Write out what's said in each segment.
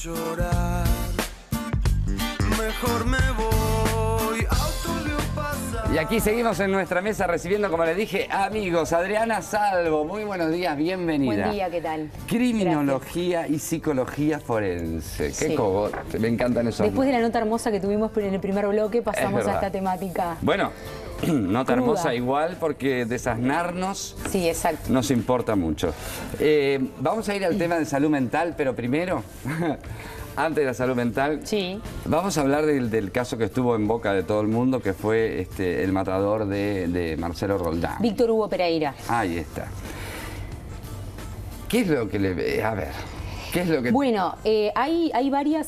llorar. Mejor me voy, auto de pasar. Y aquí seguimos en nuestra mesa recibiendo, como les dije, amigos. Adriana Salvo, muy buenos días, bienvenida. Buen día, ¿qué tal? Criminología y psicología forense. Qué Sí. cogote, me encantan esos. Después de la nota hermosa que tuvimos en el primer bloque, pasamos a esta temática. Bueno, nota cruda. hermosa igual, porque desasnarnos Sí, exacto. nos importa mucho. Vamos a ir al tema de salud mental, pero primero, antes de la salud mental, Sí. vamos a hablar del caso que estuvo en boca de todo el mundo, que fue el matador de Marcelo Roldán. Víctor Hugo Pereira. Ahí está. ¿Qué es lo que le... A ver, ¿qué es lo que... Bueno, hay varios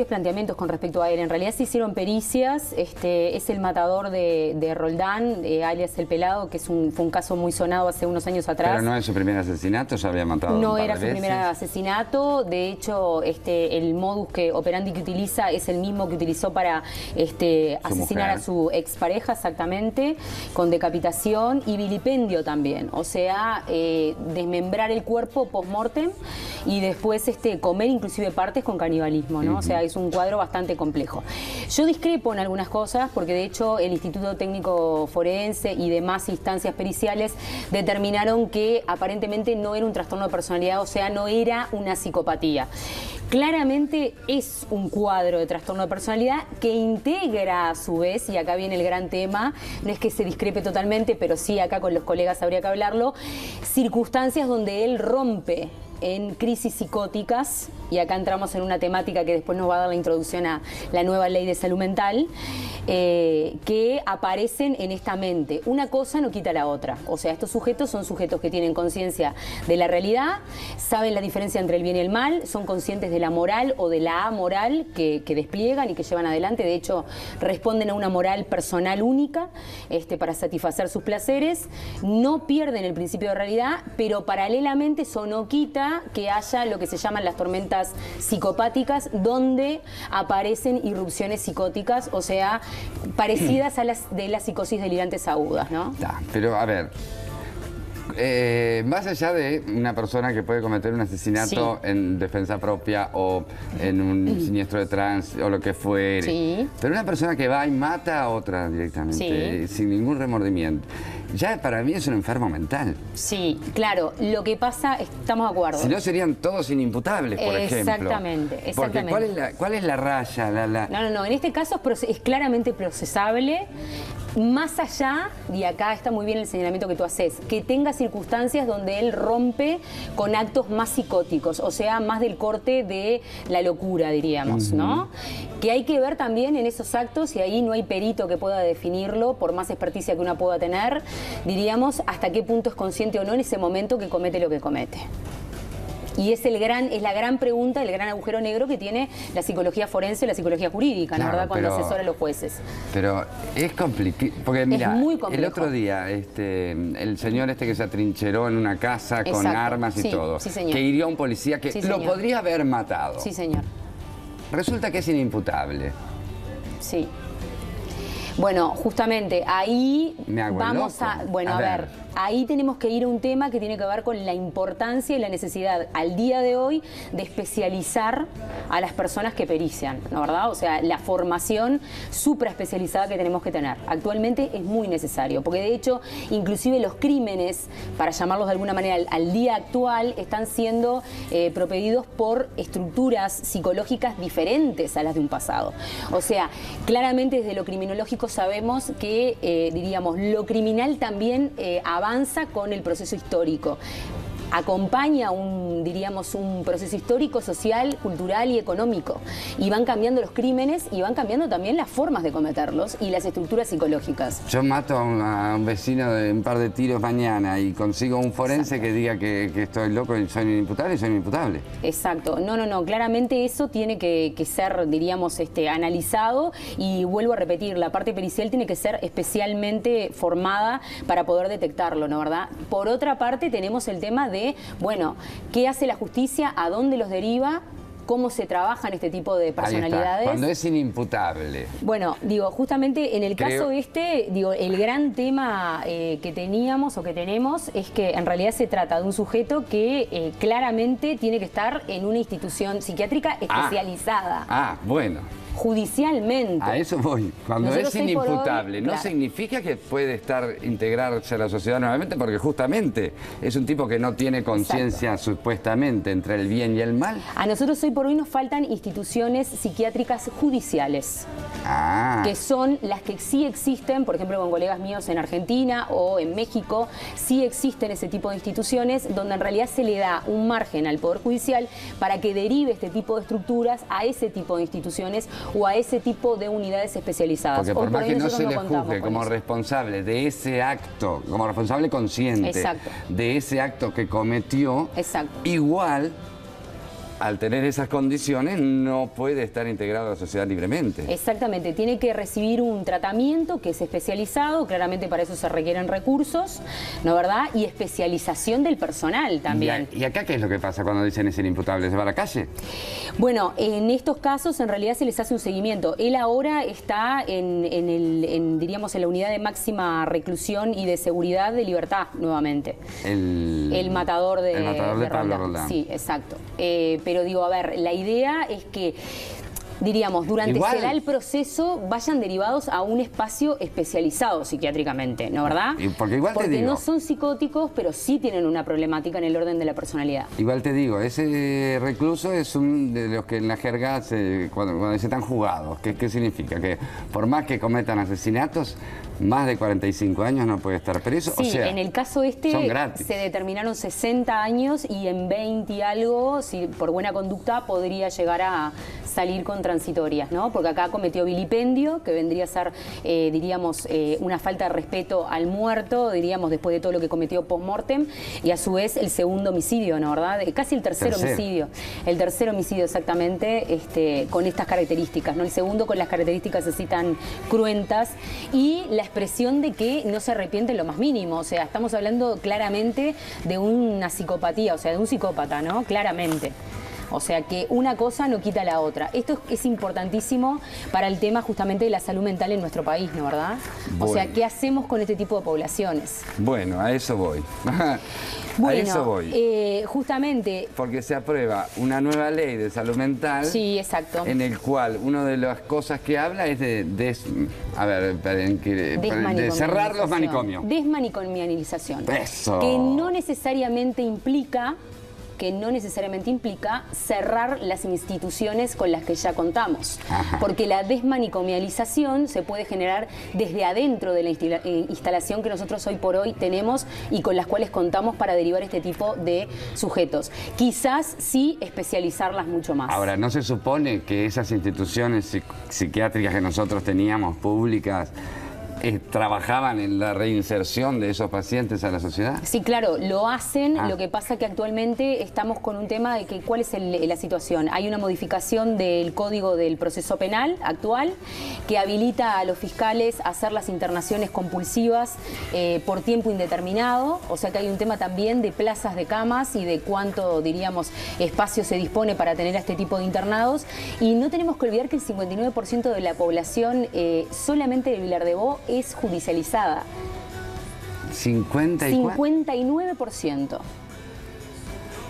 planteamientos con respecto a él. En realidad se hicieron pericias. Es el matador de Roldán, alias El Pelado, que fue un caso muy sonado hace unos años atrás. Pero no es su primer asesinato, ya había matado un No par era de su veces. primer asesinato. De hecho, el modus operandi que utiliza es el mismo que utilizó para asesinar mujer. a su expareja, exactamente, con decapitación y vilipendio también. O sea, desmembrar el cuerpo post-mortem y después comer inclusive partes con canibalismo, ¿no? O sea, es un cuadro bastante complejo. Yo discrepo en algunas cosas porque de hecho el Instituto Técnico Forense y demás instancias periciales determinaron que aparentemente no era un trastorno de personalidad, o sea, no era una psicopatía. Claramente es un cuadro de trastorno de personalidad que integra a su vez, y acá viene el gran tema, no es que se discrepe totalmente, pero sí acá con los colegas habría que hablarlo, circunstancias donde él rompe en crisis psicóticas, y acá entramos en una temática que después nos va a dar la introducción a la nueva ley de salud mental, que aparecen en esta mente. Una cosa no quita la otra. O sea, estos sujetos son sujetos que tienen conciencia de la realidad, saben la diferencia entre el bien y el mal, son conscientes de la moral o de la amoral que despliegan y que llevan adelante. De hecho, responden a una moral personal única para satisfacer sus placeres. No pierden el principio de realidad, pero paralelamente eso no quita que haya lo que se llaman las tormentas psicopáticas, donde aparecen irrupciones psicóticas, o sea, parecidas a las de las psicosis delirantes agudas, ¿no? Pero a ver, más allá de una persona que puede cometer un asesinato en defensa propia o en un siniestro de tránsito o lo que fuere, Sí. pero una persona que va y mata a otra directamente, sin ningún remordimiento, ya para mí es un enfermo mental. Sí, claro. Lo que pasa, estamos de acuerdo. Si no, serían todos inimputables, por ejemplo. Exactamente. Porque ¿cuál es la raya? No. En este caso es claramente procesable. Más allá, y acá está muy bien el señalamiento que tú haces, que tenga circunstancias donde él rompe con actos más psicóticos, o sea, más del corte de la locura, diríamos, ¿no? Que hay que ver también en esos actos, y ahí no hay perito que pueda definirlo, por más experticia que una pueda tener, diríamos, hasta qué punto es consciente o no en ese momento que comete lo que comete. Y es la gran pregunta, el gran agujero negro que tiene la psicología forense, la psicología jurídica, Claro, ¿no? ¿Verdad? Cuando pero- asesora a los jueces. Pero es complicado, porque mira, muy complejo. el otro día el señor que se atrincheró en una casa con Exacto. armas y Sí, todo, sí, señor. que hirió a un policía que Sí, lo señor. podría haber matado. Sí, señor. Resulta que es inimputable. Sí. Bueno, justamente ahí Me hago el vamos loco. a... Bueno, a ver, ahí tenemos que ir a un tema que tiene que ver con la importancia y la necesidad al día de hoy de especializar a las personas que perician, ¿no, verdad? O sea, la formación supraespecializada que tenemos que tener. Actualmente es muy necesario, porque de hecho, inclusive los crímenes, para llamarlos de alguna manera al día actual, están siendo propedidos por estructuras psicológicas diferentes a las de un pasado. O sea, claramente desde lo criminológico sabemos que, diríamos, lo criminal también avanza con el proceso histórico. Acompaña diríamos, un proceso histórico, social, cultural y económico. Y van cambiando los crímenes y van cambiando también las formas de cometerlos y las estructuras psicológicas. Yo mato a un vecino de un par de tiros mañana y consigo un forense que diga que estoy loco y soy inimputable. Exacto. No. Claramente eso tiene que ser, diríamos, analizado, y vuelvo a repetir, la parte pericial tiene que ser especialmente formada para poder detectarlo, ¿no, verdad? Por otra parte, tenemos el tema de, bueno, ¿qué hace la justicia? ¿A dónde los deriva? cómo se trabajan este tipo de Ahí está. personalidades. Cuando es inimputable. Bueno, digo, justamente en el Creo- caso digo, el gran tema que teníamos o que tenemos es que en realidad se trata de un sujeto que claramente tiene que estar en una institución psiquiátrica especializada, Bueno. Judicialmente. A eso voy. Cuando Nosotros es hoy por hoy, inimputable, no claro. significa que puede integrarse a la sociedad nuevamente, porque justamente es un tipo que no tiene conciencia supuestamente entre el bien y el mal. A nosotros hoy por hoy nos faltan instituciones psiquiátricas judiciales, que son las que sí existen, por ejemplo, con colegas míos en Argentina o en México, sí existen ese tipo de instituciones donde en realidad se le da un margen al Poder Judicial para que derive este tipo de estructuras a ese tipo de instituciones o a ese tipo de unidades especializadas. Porque Hoy por más hoy que no nosotros se le contamos juzgue con como eso. responsable de ese acto, como responsable consciente Exacto. de ese acto que cometió, Exacto. igual, al tener esas condiciones, no puede estar integrado a la sociedad libremente. Exactamente, tiene que recibir un tratamiento que es especializado, claramente para eso se requieren recursos, ¿no verdad? Y especialización del personal también. ¿Y acá qué es lo que pasa cuando dicen es inimputable? ¿Se va a la calle? Bueno, en estos casos en realidad se les hace un seguimiento. Él ahora está diríamos, en la unidad de máxima reclusión y de seguridad de libertad nuevamente. El matador de Pablo Roldán. Roldán. Sí, exacto. Pero digo, a ver, la idea es que, diríamos, durante Igual. se da el proceso, vayan derivados a un espacio especializado psiquiátricamente, ¿no verdad? Porque igual te digo, no son psicóticos, pero sí tienen una problemática en el orden de la personalidad. igual te digo, ese recluso es un de los que en la jerga, cuando dicen tan jugados. ¿Qué significa? Que por más que cometan asesinatos, más de 45 años no puede estar preso. Sí, o sea, en el caso son gratis. se determinaron 60 años y en 20 y algo, si por buena conducta, podría llegar a salir con transitorias, ¿no? Porque acá cometió vilipendio, que vendría a ser, diríamos, una falta de respeto al muerto, diríamos, después de todo lo que cometió post-mortem, y a su vez el segundo homicidio, ¿no verdad? Casi el tercer homicidio. El tercer homicidio, exactamente, con estas características, ¿no? El segundo con las características así tan cruentas, y la expresión de que no se arrepiente en lo más mínimo. O sea, estamos hablando claramente de una psicopatía, o sea, de un psicópata, ¿no? Claramente. O sea que una cosa no quita la otra. Esto es importantísimo para el tema justamente de la salud mental en nuestro país, ¿no verdad? O sea, ¿qué hacemos con este tipo de poblaciones? Bueno, a eso voy. Bueno, a eso voy. Justamente... Porque se aprueba una nueva ley de salud mental. Sí, exacto. En el cual una de las cosas que habla es de cerrar los manicomios. Desmanicomialización. Eso. Que no necesariamente implica cerrar las instituciones con las que ya contamos. Ajá. Porque la desmanicomialización se puede generar desde adentro de la instalación que nosotros hoy por hoy tenemos y con las cuales contamos para derivar este tipo de sujetos. Quizás sí especializarlas mucho más. Ahora, ¿no se supone que esas instituciones psiquiátricas que nosotros teníamos públicas trabajaban en la reinserción de esos pacientes a la sociedad? Sí, claro, lo hacen. Lo que pasa que actualmente estamos con un tema de que cuál es la situación. Hay una modificación del Código del Proceso Penal actual que habilita a los fiscales a hacer las internaciones compulsivas por tiempo indeterminado. O sea que hay un tema también de plazas de camas y de cuánto, diríamos, espacio se dispone para tener a este tipo de internados. Y no tenemos que olvidar que el 59% de la población solamente de Vilar de Bo es judicializada. 59%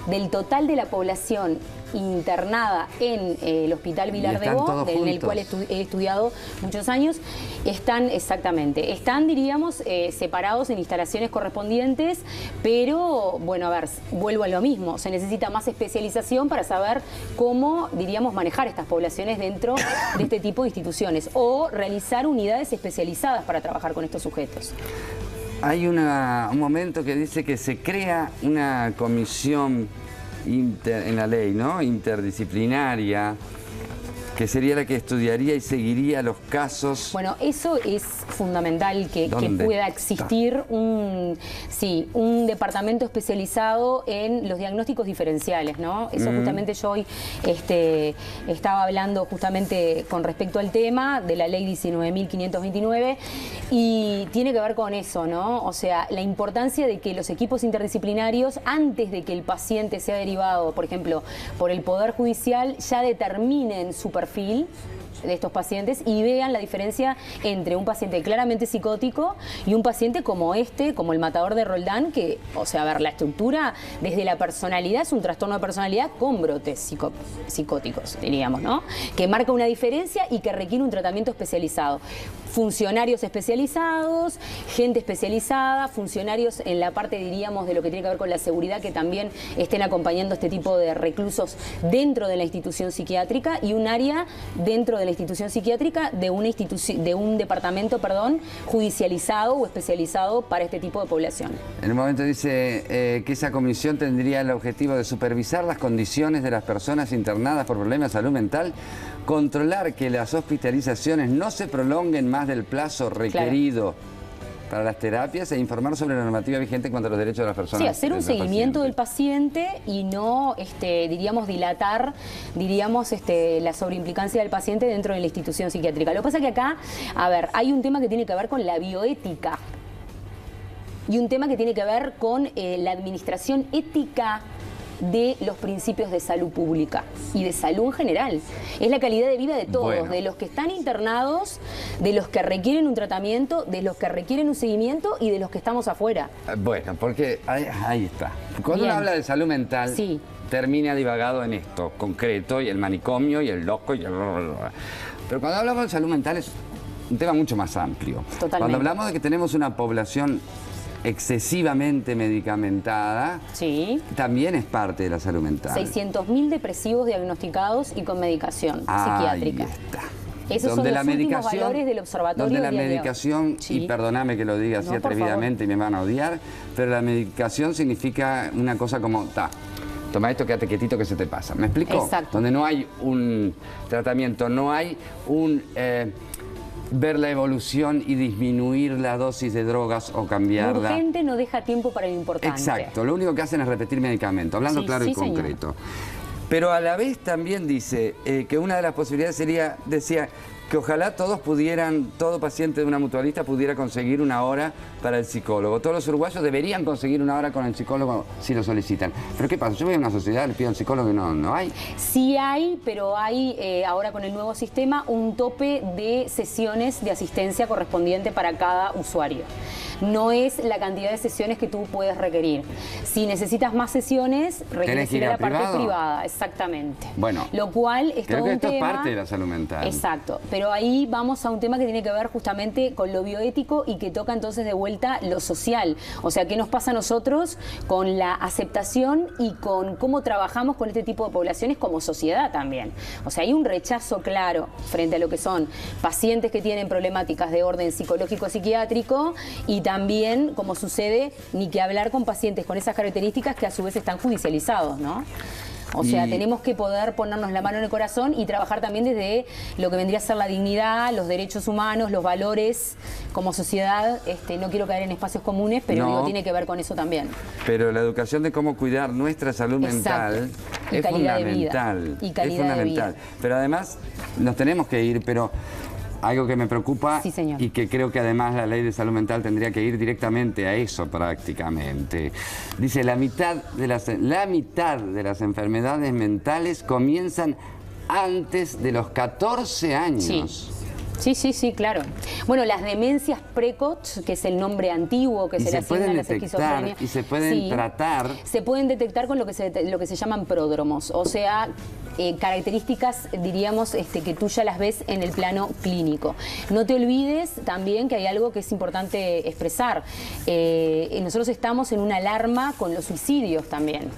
del total de la población internada en el Hospital Vilar de Bo, en el cual he estudiado muchos años, están diríamos, separados en instalaciones correspondientes, pero, bueno, a ver, vuelvo a lo mismo, se necesita más especialización para saber cómo, diríamos, manejar estas poblaciones dentro de este tipo de instituciones o realizar unidades especializadas para trabajar con estos sujetos. Hay un momento que dice que se crea una comisión en la ley, ¿no? Interdisciplinaria que sería la que estudiaría y seguiría los casos. Bueno, eso es fundamental que ¿Dónde pueda está? existir un departamento especializado en los diagnósticos diferenciales, ¿no? Eso justamente yo hoy estaba hablando justamente con respecto al tema de la ley 19.529 y tiene que ver con eso, ¿no? O sea, la importancia de que los equipos interdisciplinarios, antes de que el paciente sea derivado, por ejemplo, por el Poder Judicial, ya determinen su perfil de estos pacientes y vean la diferencia entre un paciente claramente psicótico y un paciente como como el matador de Roldán, que, o sea, a ver, la estructura desde la personalidad es un trastorno de personalidad con brotes psicóticos, diríamos, ¿no? Que marca una diferencia y que requiere un tratamiento especializado. Funcionarios especializados, gente especializada, funcionarios en la parte, diríamos, de lo que tiene que ver con la seguridad, que también estén acompañando este tipo de reclusos dentro de la institución psiquiátrica y un área dentro de la institución psiquiátrica de un departamento, judicializado o especializado para este tipo de población. En un momento dice que esa comisión tendría el objetivo de supervisar las condiciones de las personas internadas por problemas de salud mental, controlar que las hospitalizaciones no se prolonguen más del plazo requerido para las terapias e informar sobre la normativa vigente en cuanto a los derechos de las personas. Sí, hacer un seguimiento del paciente y no, diríamos, dilatar, diríamos, la sobreimplicancia del paciente dentro de la institución psiquiátrica. Lo que pasa es que acá, a ver, hay un tema que tiene que ver con la bioética y un tema que tiene que ver con la administración ética de los principios de salud pública y de salud en general. Es la calidad de vida de todos, bueno, de los que están internados, de los que requieren un tratamiento, de los que requieren un seguimiento y de los que estamos afuera. Bueno, porque ahí está. Cuando Bien. uno habla de salud mental, Sí. termina divagado en esto concreto y el manicomio y el loco y el... Pero cuando hablamos de salud mental es un tema mucho más amplio. Totalmente. Cuando hablamos de que tenemos una población excesivamente medicamentada, Sí. también es parte de la salud mental. 600.000 depresivos diagnosticados y con medicación psiquiátrica. Ahí está. Esos son los últimos valores del observatorio. Donde la del día de hoy. medicación, Sí. y perdóname que lo diga así No, por atrevidamente y me van a odiar, pero la medicación significa una cosa como, toma esto, quédate quietito que se te pasa. ¿Me explico? Exacto. Donde no hay un tratamiento, no hay un... ver la evolución y disminuir la dosis de drogas o cambiarla. Lo urgente no deja tiempo para lo importante. Exacto, lo único que hacen es repetir medicamentos, hablando Sí, claro sí, y señor. concreto. Pero a la vez también dice que una de las posibilidades decía que ojalá todo paciente de una mutualista pudiera conseguir una hora para el psicólogo. Todos los uruguayos deberían conseguir una hora con el psicólogo si lo solicitan. Pero ¿qué pasa? Yo voy a una sociedad, le pido al psicólogo y no hay. Sí hay, pero hay ahora con el nuevo sistema un tope de sesiones de asistencia correspondiente para cada usuario. No es la cantidad de sesiones que tú puedes requerir. Si necesitas más sesiones, requieres ir a la parte privada, exactamente. Bueno, lo cual es creo todo que un esto tema. es parte de la salud mental. Exacto, pero ahí vamos a un tema que tiene que ver justamente con lo bioético y que toca entonces de vuelta lo social. O sea, ¿qué nos pasa a nosotros con la aceptación y con cómo trabajamos con este tipo de poblaciones como sociedad también? O sea, hay un rechazo claro frente a lo que son pacientes que tienen problemáticas de orden psicológico-psiquiátrico y también, como sucede, ni que hablar con pacientes con esas características que a su vez están judicializados, ¿no? O sea, tenemos que poder ponernos la mano en el corazón y trabajar también desde lo que vendría a ser la dignidad, los derechos humanos, los valores como sociedad. No quiero caer en espacios comunes, pero No. digo, tiene que ver con eso también. Pero la educación de cómo cuidar nuestra salud Exacto. mental Y es calidad de vida. fundamental. Y calidad es fundamental. de vida. Pero además nos tenemos que ir, pero algo que me preocupa Sí, señor. y que creo que además la ley de salud mental tendría que ir directamente a eso prácticamente. Dice, la mitad de las enfermedades mentales comienzan antes de los 14 años. Sí, claro. Bueno, las demencias precoz, que es el nombre antiguo que Y se le se pueden asigna a las detectar esquizofrenias. y se pueden tratar. Se pueden detectar con lo que se llaman pródromos, o sea, características, diríamos, que tú ya las ves en el plano clínico. No te olvides también que hay algo que es importante expresar. Nosotros estamos en una alarma con los suicidios también.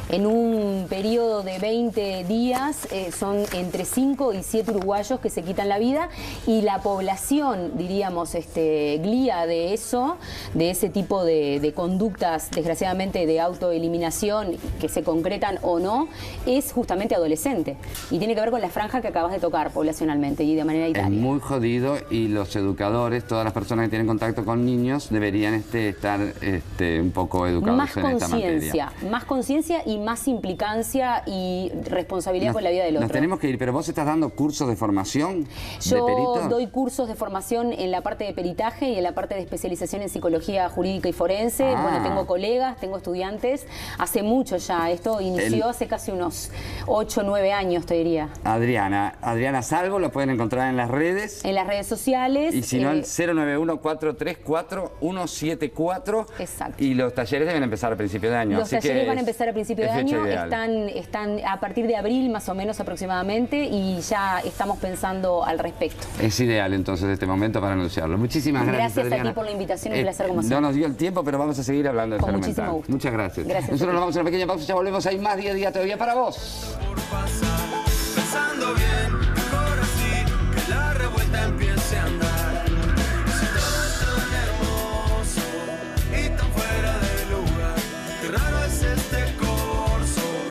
En un periodo de 20 días son entre 5 y 7 uruguayos que se quitan la vida, y la población, diríamos, glía de eso, de ese tipo de conductas, desgraciadamente, de autoeliminación, que se concretan o no, es justamente adolescente. Y tiene que ver con la franja que acabas de tocar poblacionalmente y de manera Es italia. muy jodido, y los educadores, todas las personas que tienen contacto con niños, deberían estar un poco educados Más en esta materia. más conciencia y más implicancia y responsabilidad con la vida del otro. Nos tenemos que ir, pero vos estás dando cursos de formación de Yo perito. doy cursos de formación en la parte de peritaje y en la parte de especialización en psicología jurídica y forense. Ah. Bueno, tengo colegas, tengo estudiantes. Hace mucho ya. Esto inició hace casi unos 8 o 9 años, te diría. Adriana Salvo, lo pueden encontrar en las redes. En las redes sociales. Y si no, el 091-434-174. Exacto. Y los talleres deben empezar a principio de año. Los así talleres que van a empezar a principio de es fecha año, ideal. están a partir de abril más o menos aproximadamente, y ya estamos pensando al respecto. Es ideal entonces este momento para anunciarlo. Muchísimas gracias, Gracias a Adriana. ti por la invitación, un placer como No siempre. nos dio el tiempo, pero vamos a seguir hablando de Con salud muchísimo mental. gusto. Muchas gracias. Gracias a Nosotros ti. nos vamos a una pequeña pausa, ya volvemos. Hay más día a día todavía para vos. por pasar, pensando bien, mejor así, que la revuelta empiece a andar.